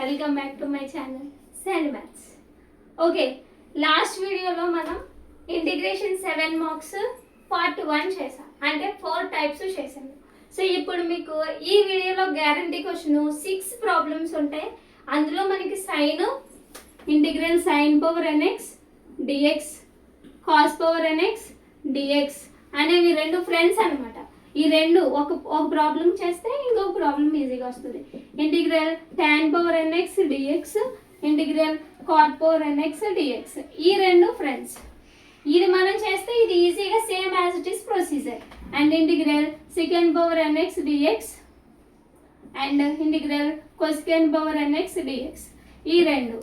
Welcome back to my channel Sandy maths. Okay, last వీడియోలో మనం integration 7 marks part 1 చేసాం, అంటే 4 టైప్స్ చేసాము. సో ఇప్పుడు మీకు ఈ వీడియోలో గ్యారంటీ క్వశ్చన్ 6 ప్రాబ్లమ్స్ ఉంటాయి. అందులో మనకి sine integral sine power n x d x, cos power n x d x అనేవి రెండు ఫ్రెండ్స్ అనమాట. ఈ రెండు ఒక ప్రాబ్లం చేస్తే ఇంకొక ప్రాబ్లం ఈజీగా వస్తుంది. Integral tan power n x d x, integral cot power n x d x, ఈ రెండు ఫ్రెండ్స్. ఇది మనం చేస్తే ఇది ఈజీగా same as it is procedure. And integral secant power n x d x and integral cosecant power n x d x, ఈ రెండు.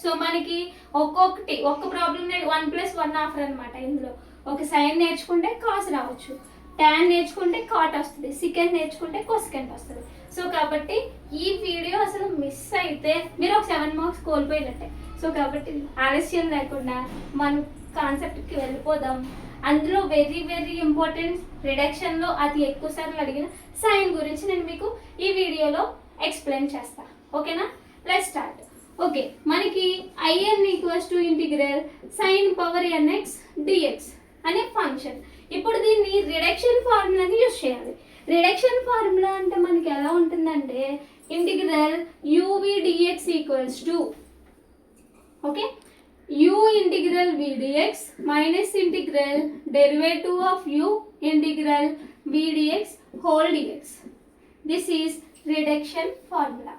సో మనకి ఒక్కొక్కటి ఒక్క ప్రాబ్లం 1+1/2 అనమాట. ఇందులో ఒక సైన్ నేర్చుకుంటే కాస్ రావచ్చు, టాన్ నేర్చుకుంటే కాట్ వస్తుంది, సెకండ్ నేర్చుకుంటే కొసెకండ్ వస్తుంది. సో కాబట్టి ఈ వీడియో అసలు మిస్ అయితే మీరు ఒక 7 మార్క్స్ కోల్పోయినట్టే. సో కాబట్టి ఆలస్యం లేకుండా మనం కాన్సెప్ట్కి వెళ్ళిపోదాం. అందులో వెరీ వెరీ ఇంపార్టెంట్, రిడక్షన్లో అతి ఎక్కువ సార్లు అడిగిన సైన్ గురించి నేను మీకు ఈ వీడియోలో ఎక్స్ప్లెయిన్ చేస్తా. ఓకేనా? Let's start. ఓకే, మనకి IN = integral sine power n x d x అనే ఫంక్షన్. ఇప్పుడు దీన్ని రిడక్షన్ ఫార్ములాని యూజ్ చేయాలి. రిడక్షన్ ఫార్ములా అంటే మనకి ఎలా ఉంటుందంటే integral uv dx okay, u integral v dx minus integral derivative of u integral v dx whole dx. This is reduction formula.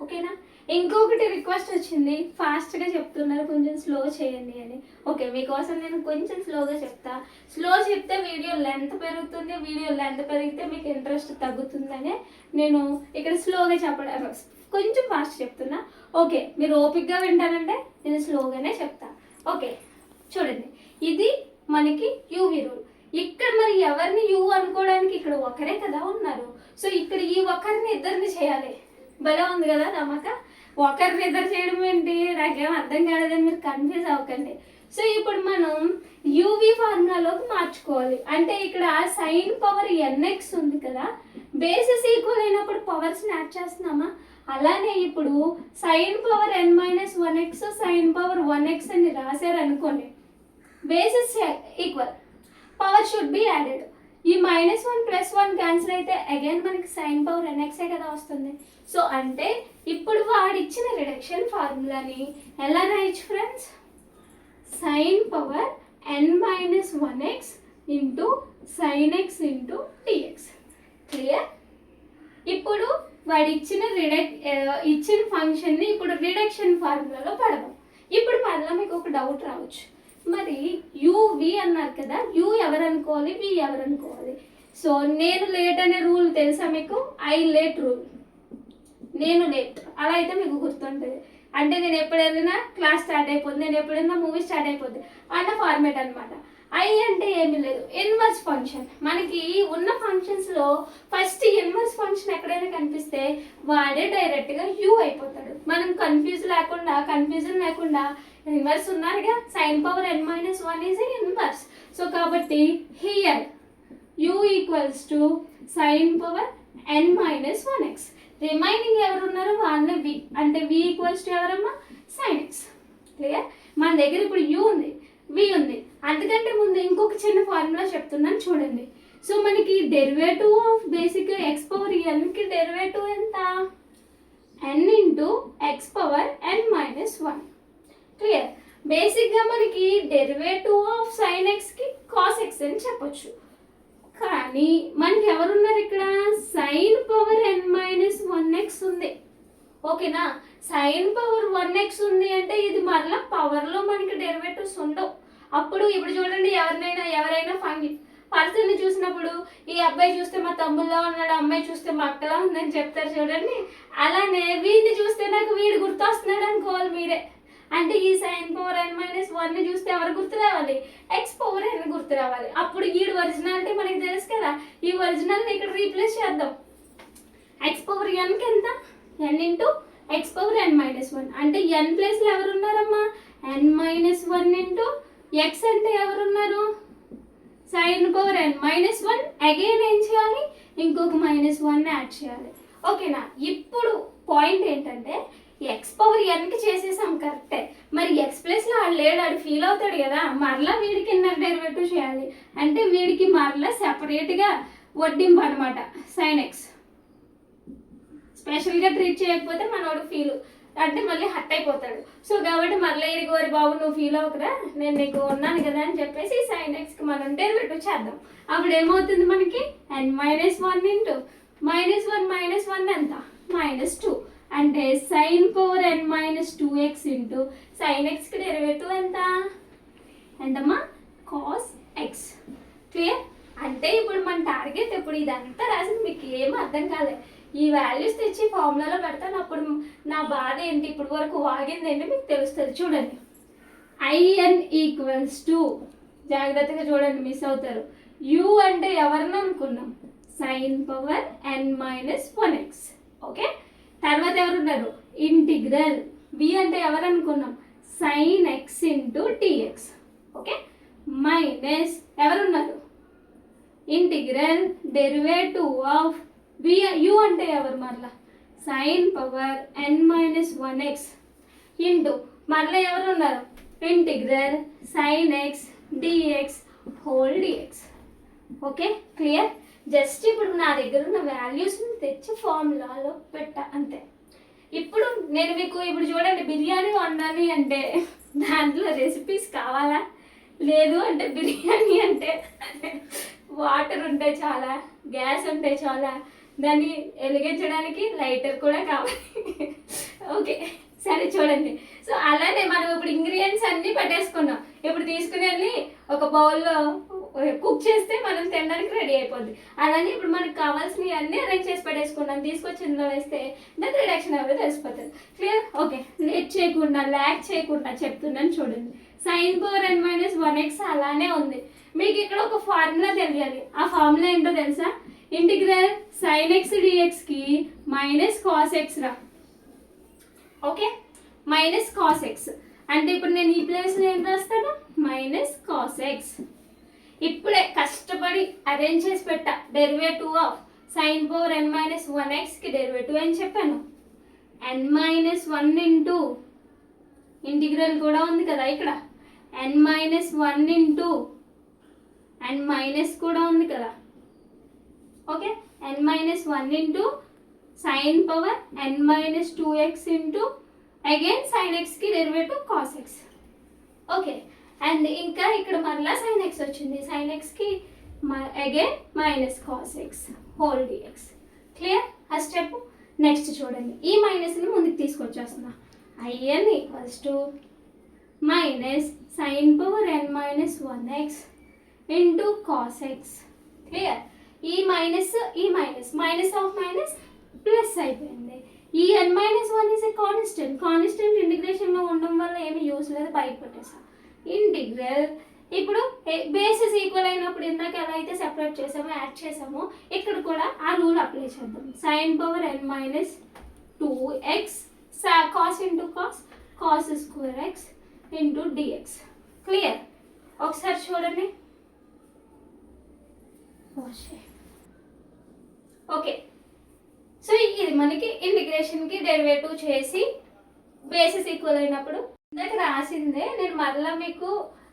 ఓకేనా? ఇంకొకటి రిక్వెస్ట్ వచ్చింది, ఫాస్ట్గా చెప్తున్నారు, కొంచెం స్లో చేయండి అని. ఓకే, మీకోసం నేను కొంచెం స్లోగా చెప్తా. స్లో చెప్తే వీడియో లెంత్ పెరుగుతుంది, వీడియో లెంత్ పెరిగితే మీకు ఇంట్రెస్ట్ తగ్గుతుందనే నేను ఇక్కడ స్లోగా చెప్పడం, కొంచెం ఫాస్ట్ చెప్తున్నా. ఓకే, మీరు ఓపిక్గా వింటానంటే నేను స్లోగానే చెప్తా. ఓకే, చూడండి, ఇది మనకి యూవి రూల్. ఇక్కడ మరి ఎవరిని యూ అనుకోవడానికి ఇక్కడ ఒకరే కదా ఉన్నారు. సో ఇక్కడ ఈ ఒకరిని ఇద్దరిని చేయాలి. భలే ఉంది కదా నమ్మక. ఒకరిని ఇద్దరు చేయడం ఏంటి, నాకేం అర్థం కాలేదని మీరు కన్ఫ్యూజ్ అవ్వకండి. సో ఇప్పుడు మనం యూవి ఫార్ములాలోకి మార్చుకోవాలి. అంటే ఇక్కడ సైన్ పవర్ ఎన్ఎక్స్ ఉంది కదా, బేసిస్ ఈక్వల్ అయినప్పుడు పవర్స్ని యాడ్ చేస్తున్నామా? అలానే ఇప్పుడు sign power n-1x sign power 1x అని రాశారనుకోండి, basis equal, power should be added. ఈ -1 + 1 క్యాన్సిల్ అయితే అగైన్ మనకి సైన్ పవర్ ఎన్ఎక్సే కదా వస్తుంది. సో అంటే ఇప్పుడు వాడిచ్చిన రిడక్షన్ ఫార్ములాని ఎలా రాయొచ్చు friends? Sine power n-1x into sine x into dx. Clear? ఇప్పుడు వాడు ఇచ్చిన ఫంక్షన్ని ఇప్పుడు రిడక్షన్ ఫార్ములాలో పడదాం. ఇప్పుడు మళ్ళీ మీకు ఒక డౌట్ రావచ్చు, మరి వి అన్నారు కదా, యూ ఎవరు అనుకోవాలి, వి ఎవరు అనుకోవాలి? సో నేను లేట్ అనే రూల్ తెలుసా మీకు? ఐ లేట్ రూల్, నేను లేట్. అలా అయితే మీకు గుర్తుంటుంది. అంటే నేను ఎప్పుడు వెళ్ళినా క్లాస్ స్టార్ట్ అయిపోద్ది, నేను ఎప్పుడైనా మూవీ స్టార్ట్ అయిపోద్ది అన్న ఫార్మేట్ అనమాట. ఐ అంటే ఏమీ లేదు, ఇన్వర్స్ ఫంక్షన్. మనకి ఉన్న ఫంక్షన్స్లో ఫస్ట్ ఇన్వర్స్ ఫంక్షన్ ఎక్కడైనా కనిపిస్తే వాడే డైరెక్ట్గా యూ అయిపోతాడు. మనం కన్ఫ్యూజన్ లేకుండా ఇన్వర్స్ ఉన్నారుగా, sine power n-1 is inverse. So కాబట్టి here u = sine power n-1x. Remaining ఎవరు ఉన్నారో వాళ్ళే v, అంటే v = ఎవరమ్మా? Sine x. క్లియర్? మన దగ్గర ఇప్పుడు u ఉంది, v ఉంది. అందుకంటే ముందు ఇంకొక చిన్న ఫార్ములా చెప్తున్నాను చూడండి. సో మనకి డెరివేటివ్ ఆఫ్ బేసిక్గా x పవర్ nకి డెరివేటివ్ ఎంత? n into x power n-1. Clear? బేసిక్గా మనకి డెరివేటివ్ ఆఫ్ సైన్ ఎక్స్కి కాస్ ఎక్స్ అని చెప్పొచ్చు. కానీ మనకి ఎవరున్నారు ఇక్కడ? సైన్ పవర్ n-1x ఉంది. ఓకేనా? సైన్ పవర్ 1x ఉంది అంటే ఇది మరలా పవర్లో మనకి డెరివేటివ్స్ ఉండవు. అప్పుడు ఇప్పుడు చూడండి, ఎవరైనా పర్సన్ని చూసినప్పుడు ఈ అబ్బాయి చూస్తే మా తమ్ముళ్ళ ఉన్నాడు, అమ్మాయి చూస్తే మా అక్కలా ఉందని చెప్తారు చూడండి. అలానే వీడిని చూస్తే నాకు వీడు గుర్తొస్తున్నాడు అనుకోవాలి మీరే. అంటే ఈ సైన్ పవర్ n-1ని చూస్తే ఎవరు గుర్తు రావాలి? ఎక్స్ పవర్ n గుర్తు రావాలి. అప్పుడు ఈ ఒరిజినాలిటీ మనకి తెలుసు కదా, ఈ ఒరిజినల్ని ఇక్కడ రీప్లేస్ చేద్దాం. ఎక్స్ పవర్ nకి ఎంత? n into X power n-1. అంటే n ప్లేస్లో ఎవరున్నారమ్మా? n-1 ఇంటూ ఎక్స్ అంటే ఎవరున్నారు? Sign power n-1. అగైన్ ఏం చేయాలి? ఇంకొక -1 యాడ్ చేయాలి. ఓకేనా? ఇప్పుడు పాయింట్ ఏంటంటే ఎక్స్ పవర్ ఎన్కి చేసేసాం కరెక్టే, మరి ఎక్స్ ప్లస్లో ఆడు లేడు, ఆడు ఫీల్ అవుతాడు కదా, మరలా వీడికి ఇన్నర్ డెరివేటివ్ చేయాలి. అంటే వీడికి మరలా సెపరేట్గా వడ్డింపు అనమాట సైన్ ఎక్స్. స్పెషల్గా ట్రీట్ చేయకపోతే మనోడు ఫీల్ అంటే మళ్ళీ హట్ అయిపోతాడు. సో కాబట్టి మళ్ళీ ఇరిగోరి బాబు నువ్వు ఫీల్ అవ్వకురా, నేను నీకు ఉన్నాను కదా అని చెప్పేసి సైన్ ఎక్స్కి మనం డెరివేటివ్ చేద్దాం. అప్పుడు ఏమవుతుంది మనకి n-1 ఇంటూ -1 ఎంత -2 అంటే sine power n-2x into sine ఎక్స్కి డెరివేటివ్ ఎంతమ్మా కాస్ ఎక్స్. క్లియర్? అంటే ఇప్పుడు మన టార్గెట్ ఇప్పుడు ఇదంతా రాసింది మీకు ఏం అర్థం కాలే, ఈ వాల్యూస్ తెచ్చి ఫార్ములాలో పెడతాను. అప్పుడు నా బాధ ఏంటి, ఇప్పుడు వరకు వాగింది ఏంటి మీకు తెలుస్తుంది. చూడండి, IN ఈక్వల్స్ టు, జాగ్రత్తగా చూడండి మిస్ అవుతారు, U అంటే ఎవరిని అనుకున్నాం సైన్ పవర్ n-1x. ఓకే, తర్వాత ఎవరున్నారు ఇంటిగ్రల్ V అంటే ఎవరు అనుకున్నాం sign x into TX. Okay, minus ఎవరున్నారు ఇంటిగ్రల్ డెరివేటివ్ ఆఫ్ U అంటే ఎవరు మరలా సైన్ పవర్ n-1x ఇంటూ మరలా ఎవరు ఉన్నారు integral sine x d x whole d x. Okay, clear? Just ఇప్పుడు నా దగ్గర ఉన్న వాల్యూస్ని తెచ్చి ఫార్ములాలో పెట్టా అంతే. ఇప్పుడు నేను మీకు ఇప్పుడు చూడండి, బిర్యానీ వండాలి అంటే దాంట్లో రెసిపీస్ కావాలా, లేదు అంటే బిర్యానీ అంటే వాటర్ ఉంటే చాలా, గ్యాస్ ఉంటే చాలా, దాన్ని వెలిగించడానికి లైటర్ కూడా కావాలి. ఓకే సరే చూడండి, సో అలానే మనం ఇప్పుడు ఇంగ్రీడియంట్స్ అన్నీ పెట్టేసుకున్నాం. ఇప్పుడు తీసుకుని వెళ్ళి ఒక బౌల్లో కుక్ చేస్తే మనం తినడానికి రెడీ అయిపోద్ది. అలానే ఇప్పుడు మనకు కావాల్సినవి అన్నీ అరేంజ్ చేసి పెట్టేసుకున్నాం, తీసుకొచ్చి ఇందులో వేస్తే దాని రిడక్షన్ ఎవరో తెలిసిపోతుంది. క్లియర్? ఓకే, లేట్ చేయకుండా ల్యాక్ చేయకుండా చెప్తున్నాను చూడండి. సైన్ పవర్ n-1x అలానే ఉంది. మీకు ఇక్కడ ఒక ఫార్ములా తెలియాలి, ఆ ఫార్ములా ఏంటో తెలుసా? ఇంటిగ్రల్ సైన్ ఎక్స్ డిఎక్స్కి మైనస్ కాస్ ఎక్స్ రా. ఓకే, మైనస్ కాస్ ఎక్స్ అంటే ఇప్పుడు నేను ఈ ప్లేస్లో ఏం రాస్తాను మైనస్ కాస్ ఎక్స్. ఇప్పుడే కష్టపడి అరేంజ్ చేసి పెట్టా డెరివేటివ్ ఆఫ్ సైన్ పవర్ n-1xకి డెరివేటివ్ అని చెప్పాను. n-1 ఇంటూ ఇంటిగ్రల్ కూడా ఉంది కదా ఇక్కడ, n-1 ఇంటూ అండ్ మైనస్ కూడా ఉంది కదా. Okay, n-1 into sine power n-2x into again sine ఎక్స్కి derivative cos x. Okay, and ఇంకా ఇక్కడ మరలా సైన్ ఎక్స్ వచ్చింది, సైన్ ఎక్స్కి again minus cos x whole dx. Clear? ఆ స్టెప్. నెక్స్ట్ చూడండి, ఈ మైనస్ని ముందుకు తీసుకొచ్చేస్తున్నా. IN equals to minus sine power n-1x into cos x. Clear? ఈ minus minus of minus plus అయిపోయింది. ఈ n-1 ఇస్ ఏ కాన్స్టెంట్ ఇంటిగ్రేషన్లో ఉండడం వల్ల ఏమి యూస్ లేదు, బయట పెట్టేసా. ఇంటిగ్రల్ ఇప్పుడు బేసెస్ ఈక్వల్ అయినప్పుడు ఇందాక ఎలా అయితే సెపరేట్ చేసామో యాడ్ చేసామో ఇక్కడ కూడా ఆ రూల్ అప్లై చేద్దాం. Sine power n-2x cos into cos square x into dx. Clear? ఒకసారి చూడండి. ఓకే, సో ఇది మనకి ఇంటిగ్రేషన్కి డెరివేటివ్ చేసి బేసిస్ ఈక్వల్ అయినప్పుడు ఇందాక రాసిందే నేను మరలా మీకు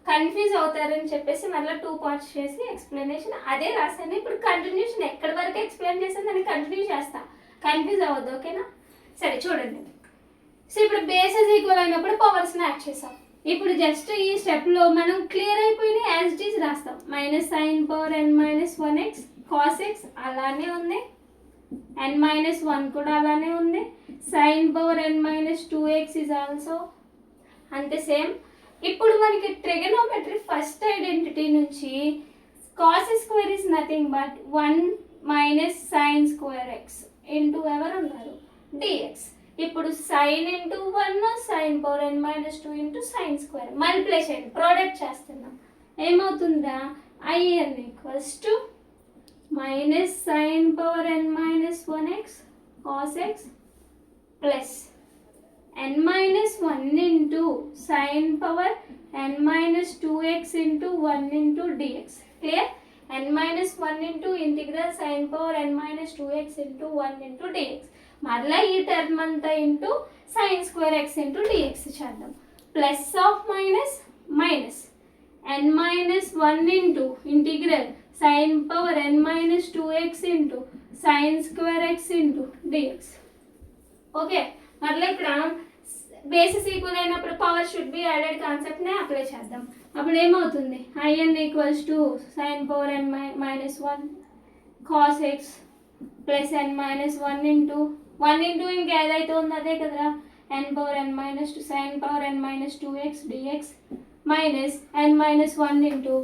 కన్ఫ్యూజ్ అవుతారని చెప్పేసి మరలా 2 పార్ట్స్ చేసి ఎక్స్ప్లెనేషన్ అదే రాశాను. ఇప్పుడు కంటిన్యూషన్ ఎక్కడి వరకు ఎక్స్ప్లెయిన్ చేసాను దాన్ని కంటిన్యూ చేస్తా, కన్ఫ్యూజ్ అవ్వద్దు. ఓకేనా? సరే చూడండి, సో ఇప్పుడు బేసెస్ ఈక్వల్ అయినప్పుడు పవర్స్ని యాడ్ చేసాం. ఇప్పుడు జస్ట్ ఈ స్టెప్లో మనం క్లియర్ అయిపోయిన యాజ్ ఇట్ ఈస్ రాస్తాం. Minus sine power n-1x cos x అలానే ఉంది, n-1 కూడా అలానే ఉంది, sine power n-2x is also అంతే సేమ్. ఇప్పుడు మనకి ట్రిగనోమెట్రీ ఫస్ట్ ఐడెంటిటీ నుంచి cos square is nothing but 1 minus sine square x into ఎవరు ఉన్నారు డిఎక్స్. ఇప్పుడు sine into 1 sine power n-2 into sine square multiply చేయండి, ప్రోడక్ట్ చేస్తున్నాం. ఏమవుతుందా? IN equals to minus sine power n-1x cos X plus n-1 into sine power n-2x into 1 into dx. Clear? n-1 into integral sine power n-2x into 1 into dx. మరలా ఈ term అంతా into sin square x into dx చేద్దాం. Plus of minus minus n minus 1 into integral sin power n minus 2x into sin square x into dx. Okay, మళ్ళీ ఇక్కడ basis equal అయినప్పుడు power should be added కాన్సెప్ట్నే apply చేద్దాం. అప్పుడు ఏమవుతుంది, in equals to sin power n minus 1 cos x plus n minus 1 into ఇంకా ఏదైతే ఉందో అదే కదరా, n power n minus 2 sin power n minus 2x dx minus n minus 1 into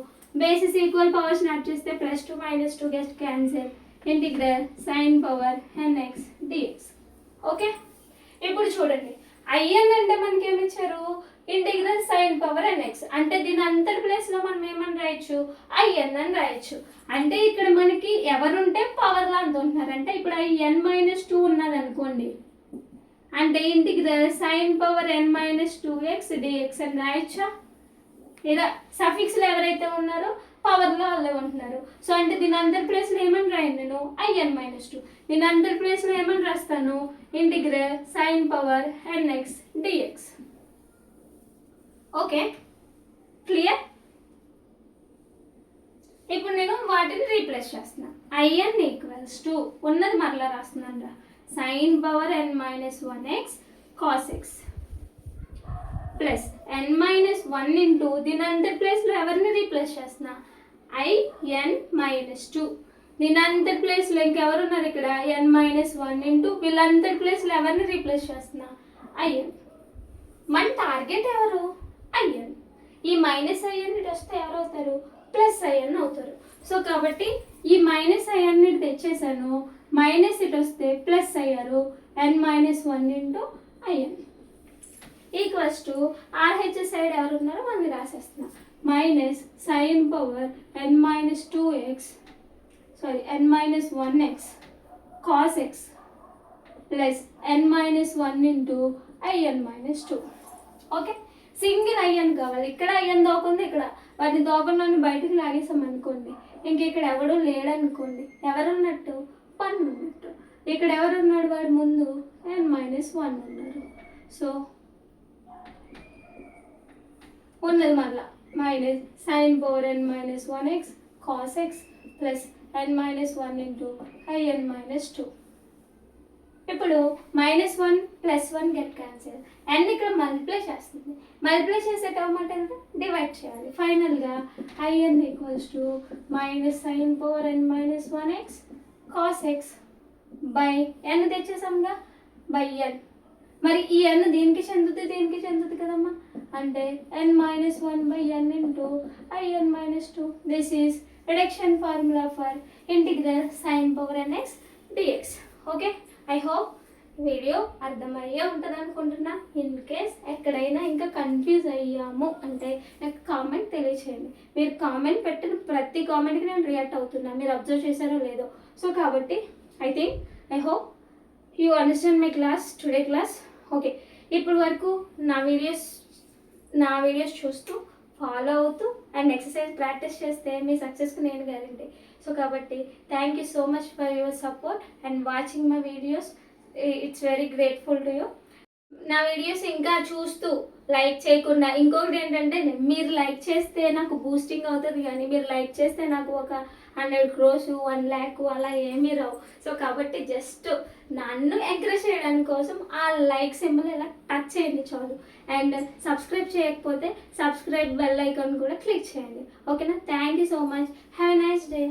basis equal powers add చేస్తే plus 2 minus 2 get cancel integral sin power nx dx. Okay, ఇప్పుడు చూడండి in అంటే మనకి ఏమి ఇచ్చారు, ఇంటిగ్రల్ sin పవర్ nx, అంటే దీని అంతటి ప్లేస్లో మనం ఏమని రాయొచ్చు, in అని రాయొచ్చు. అంటే ఇక్కడ మనకి ఎవరుంటే పవర్లో అంత ఉంటున్నారు, అంటే ఇప్పుడు n minus 2 ఉన్నది అనుకోండి, అంటే integral sin power n minus 2x dx అని రాయొచ్చా, లేదా సఫిక్స్లో ఎవరైతే ఉన్నారో పవర్లో వాళ్ళే ఉంటున్నారు. సో అంటే దీని అందరి ప్లేస్లో ఏమని రాయను నేను, in minus 2, దీని అందరి ప్లేస్లో ఏమని రాస్తాను, integral sin power nx dx. Okay, clear. ఇప్పుడు నేను వాటిని రీప్లేస్ చేస్తున్నాను. in ఈక్వల్స్ టు ఉన్నది మరలా రాస్తున్నాను రా, sin power n minus 1x cos x plus n minus 1 into దీని అందరి ప్లేస్లో ఎవరిని రీప్లేస్ చేస్తున్నా, in minus 2, దీని అందరి ప్లేస్లో ఇంకెవరున్నారు ఇక్కడ, n minus 1 ఇంటూ వీళ్ళందరి ప్లేస్లో ఎవరిని రీప్లేస్ చేస్తున్నా, in. మన టార్గెట్ ఎవరు, in. ఈ మైనస్ in ఇటు వస్తే ఎవరు అవుతారు, ప్లస్ in అవుతారు. సో కాబట్టి ఈ మైనస్ in ఇటు తెచ్చేసాను, మైనస్ ఇటు వస్తే ప్లస్ అయ్యారు, n minus 1 into in equals to RHS side ఎవరు ఉన్నారో మనం రాసేస్తున్నాం, minus sin power n minus 2x n minus 1x cos x plus n minus 1 into in minus 2. Okay, single in కావాలి, ఇక్కడ in దోకుంది, ఇక్కడ వాటిని దోకుండా బయటకు లాగేసాం అనుకోండి, ఇంక ఇక్కడ ఎవడు లేడనుకోండి, ఎవరున్నట్టు 1 ఉన్నట్టు, ఇక్కడ ఎవరున్నాడు వాడు ముందు n minus 1 ఉన్నారు. సో ఉన్నది మళ్ళా minus sin power n minus 1x cos x plus n minus 1 into in minus 2. ఇప్పుడు minus 1 plus 1 get cancel, n ఇక్కడ మల్టిప్లై చేస్తుంది, మల్టిప్లై చేసే టర్మ్ అంటే డివైడ్ చేయాలి. ఫైనల్గా in equals to minus sin power n minus 1x cos x by n తెచ్చేసాంగా by n. మరి ఈ n దీనికి చెందుతుంది కదమ్మా, అంటే n minus 1 by n into in minus 2. This is reduction formula for integral sin power nx dx. Okay, I hope video అర్థమయ్యే ఉంటుంది అనుకుంటున్నా. ఇన్ కేస్ ఎక్కడైనా ఇంకా కన్ఫ్యూజ్ అయ్యాము అంటే నాకు కామెంట్ తెలియచేయండి. మీరు కామెంట్ పెట్టిన ప్రతి కామెంట్కి నేను రియాక్ట్ అవుతున్నా, మీరు అబ్జర్వ్ చేశారో లేదో. సో కాబట్టి I hope you understand my class, today class. Okay, ఇప్పటి వరకు నా వీడియోస్ చూస్తూ ఫాలో అవుతూ అండ్ ఎక్సర్సైజ్ ప్రాక్టీస్ చేస్తే మీ సక్సెస్కి నేను గ్యారంటీ. సో కాబట్టి thank you so much for your support and watching my videos. It's very grateful to you. నా వీడియోస్ ఇంకా చూస్తూ లైక్ చేయకుండా, ఇంకొకటి ఏంటంటే మీరు లైక్ చేస్తే నాకు బూస్టింగ్ అవుతుంది, కానీ మీరు లైక్ చేస్తే నాకు ఒక 100 crores 1 lakh అలా ఏమీ రావు. సో కాబట్టి జస్ట్ నన్ను ఎంకరేజ్ చేయడానికి కోసం ఆ లైక్ సింబల్ ఇలా టచ్ చేయండి చాలు. అండ్ సబ్స్క్రైబ్ చేయకపోతే సబ్స్క్రైబ్ బెల్ ఐకాన్ కూడా క్లిక్ చేయండి. ఓకేనా? Thank you so much. Have a nice day.